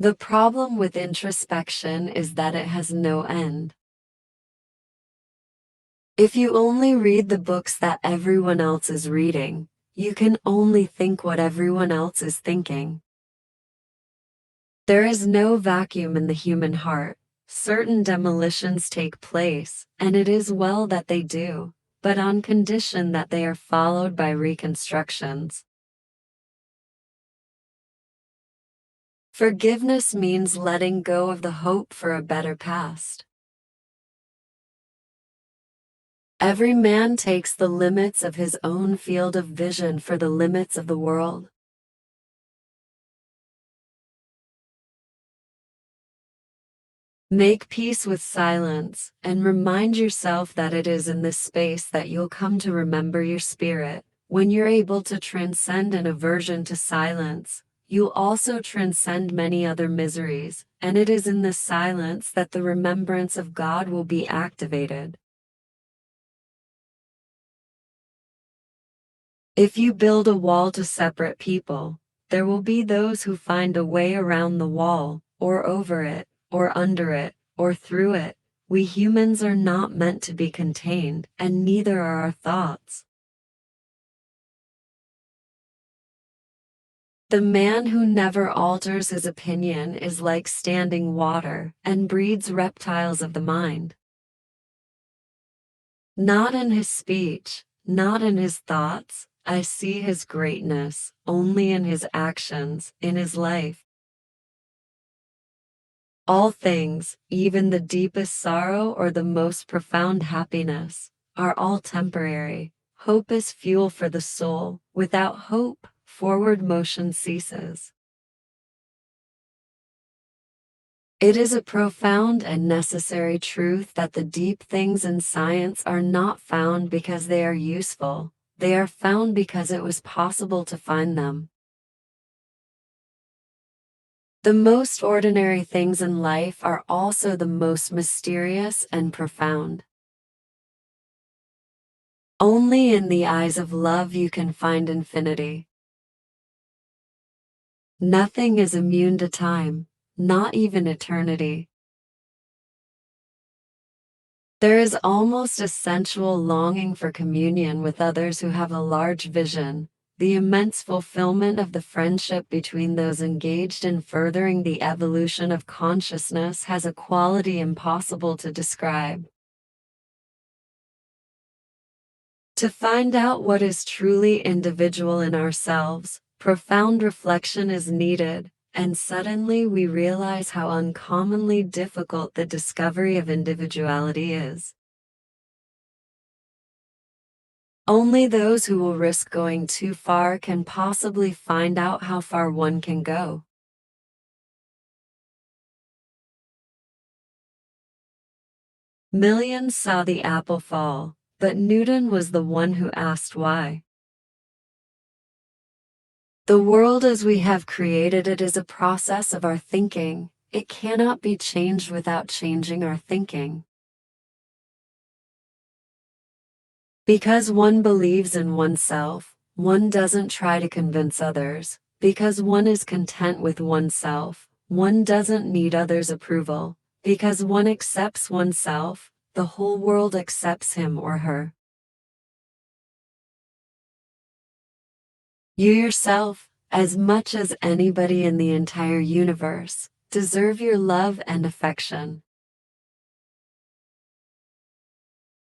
The problem with introspection is that it has no end. If you only read the books that everyone else is reading, you can only think what everyone else is thinking. There is no vacuum in the human heart. Certain demolitions take place, and it is well that they do, but on condition that they are followed by reconstructions. Forgiveness means letting go of the hope for a better past. Every man takes the limits of his own field of vision for the limits of the world. Make peace with silence, and remind yourself that it is in this space that you'll come to remember your spirit. When you're able to transcend an aversion to silence, you'll also transcend many other miseries, and it is in this silence that the remembrance of God will be activated. If you build a wall to separate people, there will be those who find a way around the wall, or over it, or under it, or through it. We humans are not meant to be contained, and neither are our thoughts. The man who never alters his opinion is like standing water, and breeds reptiles of the mind. Not in his speech, not in his thoughts, I see his greatness, only in his actions, in his life. All things, even the deepest sorrow or the most profound happiness, are all temporary. Hope is fuel for the soul. Without hope, forward motion ceases. It is a profound and necessary truth that the deep things in science are not found because they are useful. They are found because it was possible to find them. The most ordinary things in life are also the most mysterious and profound. Only in the eyes of love you can find infinity. Nothing is immune to time, not even eternity. There is almost a sensual longing for communion with others who have a large vision, the immense fulfillment of the friendship between those engaged in furthering the evolution of consciousness has a quality impossible to describe. To find out what is truly individual in ourselves, profound reflection is needed, and suddenly we realize how uncommonly difficult the discovery of individuality is. Only those who will risk going too far can possibly find out how far one can go. Millions saw the apple fall, but Newton was the one who asked why. The world as we have created it is a process of our thinking. It cannot be changed without changing our thinking. Because one believes in oneself, one doesn't try to convince others. Because one is content with oneself, one doesn't need others' approval. Because one accepts oneself, the whole world accepts him or her. You yourself, as much as anybody in the entire universe, deserve your love and affection.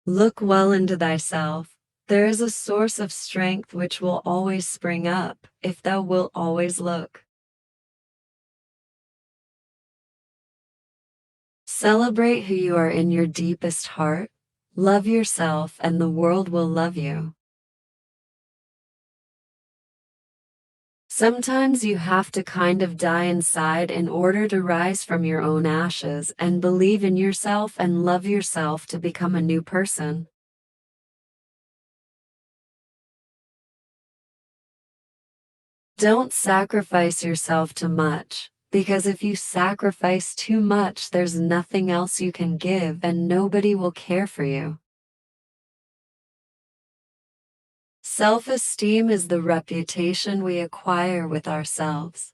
Look well into thyself. There is a source of strength which will always spring up, if thou wilt always look. Celebrate who you are in your deepest heart. Love yourself and the world will love you. Sometimes you have to kind of die inside in order to rise from your own ashes and believe in yourself and love yourself to become a new person. Don't sacrifice yourself too much, because if you sacrifice too much, there's nothing else you can give and nobody will care for you. Self-esteem is the reputation we acquire with ourselves.